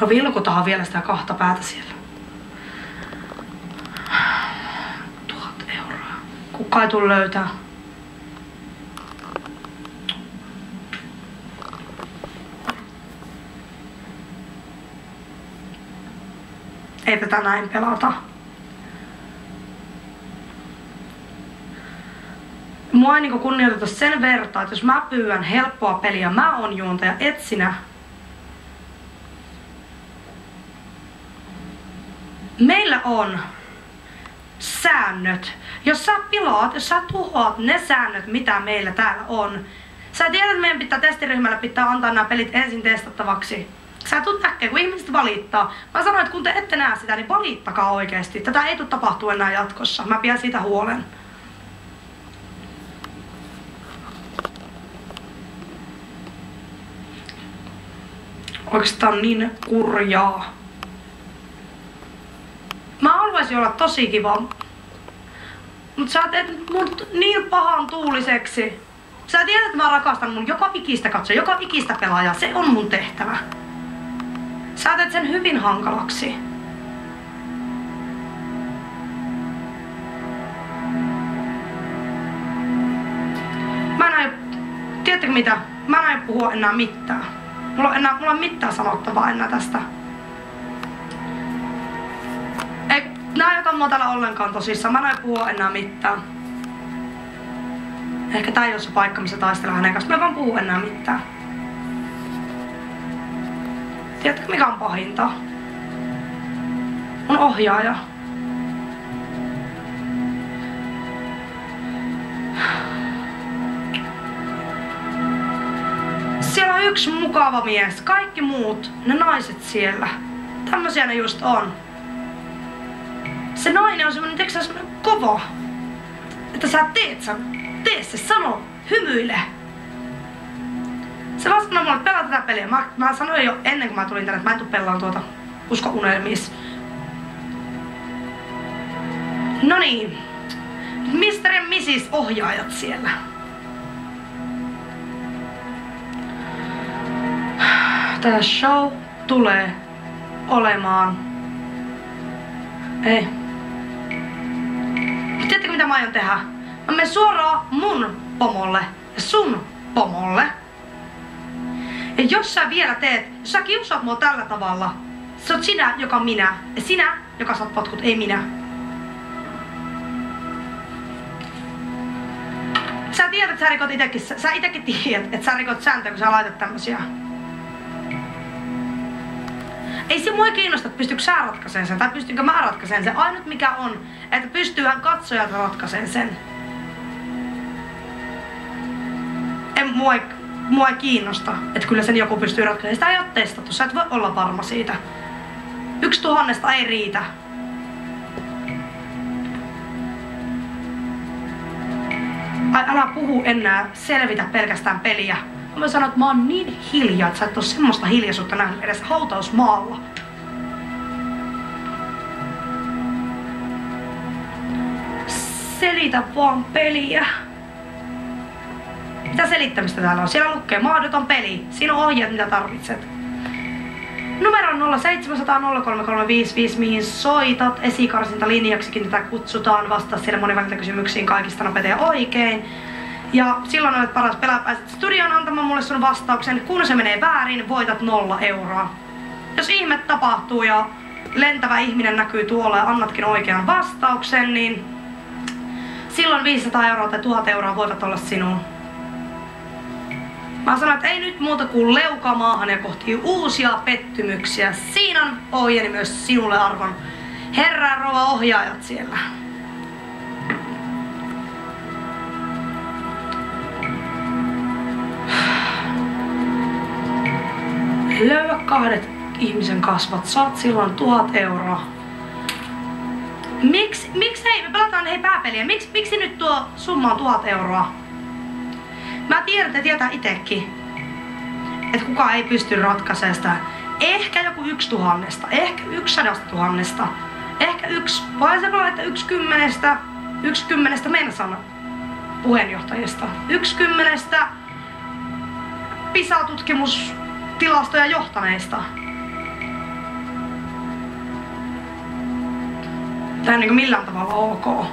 No vilkutaan vielä sitä kahta päätä siellä. 1000 euroa. Kuka ei tule löytää. Ei tätä näin pelata. Mua ei niinku kunnioiteta sen vertaa, että jos mä pyydän helppoa peliä, mä oon juontaja, et sinä. Meillä on säännöt. Jos sä pilaat, jos sä tuhoat ne säännöt, mitä meillä täällä on. Sä tiedät, että meidän pitää testiryhmällä pitää antaa nämä pelit ensin testattavaksi. Sä tulet äkkiä, kun ihmiset valittaa. Mä sanoin, että kun te ette näe sitä, niin valittakaa oikeesti. Tätä ei tule tapahtua enää jatkossa. Mä pidän siitä huolen. Oikeastaan niin kurjaa. Mä haluaisin olla tosi kiva. Mut sä teet mut niin pahan tuuliseksi. Sä tiedät, että mä rakastan mun joka ikistä katsoja, joka ikistä pelaajaa. Se on mun tehtävä. Sä teet sen hyvin hankalaksi. Mä en aio... Tiedättekö mitä? Mä en aio puhua enää mitään. Mulla on mitään sanottavaa enää tästä. Ei, nää ei ota mua täällä ollenkaan tosissaan. Mä en aio puhua enää mitään. Ehkä tää ei oo se paikka, missä taistellaan hänen kanssa. Mä en vaan puhu enää mitään. Tiedätkö mikä on pahinta? Mun ohjaaja. Siellä on yksi mukava mies. Kaikki muut, ne naiset siellä. Tämmösiä ne just on. Se nainen on semmonen, tiedätkö sä, semmonen kova. Että sä teet sen. Tee se, sano, hymyile. Se vaan sanoi mulle, että pelaa tätä peliä. Mä sanoin jo ennen kuin mä tulin tänne, että mä en tuu pelaan tuota Usko unelmiis. No niin. Mr. ja Mrs. ohjaajat siellä. Tää show tulee olemaan... Ei. Tiedättekö mitä mä aion tehdä? Mä menen suoraan mun pomolle ja sun pomolle. Ja jos sä vielä teet, jos sä kiusaat mua tällä tavalla, se oot sinä, joka minä, ja sinä, joka saat potkut, ei minä. Sä tiedät, että sä rikot itekin, sä itekin tiedät, että sä rikot sääntöä, kun sä laitat tämmösiä. Ei se mua kiinnosta, että pystyykö sä ratkaiseen sen, tai pystyykö mä ratkaiseen sen. Ainut mikä on, että pystyyhän katsojat ratkaiseen sen. Mua ei kiinnosta, että kyllä sen joku pystyy ratkaisemaan. Sitä ei ole testattu, sä et voi olla varma siitä. 1000 ei riitä. Ai älä puhu enää, selvitä pelkästään peliä. Mä sanon, että mä oon niin hiljaa, että sä et oo semmoista hiljaisuutta nähnyt edes hautausmaalla. Selitä vaan peliä. Mitä selittämistä täällä on? Siellä lukee mahdoton peli. Siinä on ohjeet, mitä tarvitset. Numero on 0700 0335, mihin soitat. Esikarsintalinjaksikin tätä kutsutaan. Vastaa siellä monivalintakysymyksiin kaikista nopeita ja oikein. Ja silloin olet paras pelaaja. Pääset studioon antamaan mulle sun vastauksen. Kun se menee väärin, voitat 0 euroa. Jos ihme tapahtuu ja lentävä ihminen näkyy tuolla ja annatkin oikean vastauksen, niin silloin 500 euroa tai 1000 euroa voivat olla sinun. Mä sanoin, että ei nyt muuta kuin leuka maahan ja kohti uusia pettymyksiä. Siinä on ohjeeni myös sinulle, arvon herra ja rouva ohjaajat siellä. Löydä 2 ihmisen kasvat, saat silloin 1000 euroa. Miksi hei, me pelataan hei pääpeliä. Miksi nyt tuo summa on 1000 euroa? Mä tiedän, että tietää itekin, että kukaan ei pysty ratkaisemaan sitä. Ehkä joku 1000, ehkä 100 000, ehkä vai se voi että 10 mensan puheenjohtajista, 10 PISA-tutkimustilastoja johtaneista. Tää ei niinku millään tavalla ok.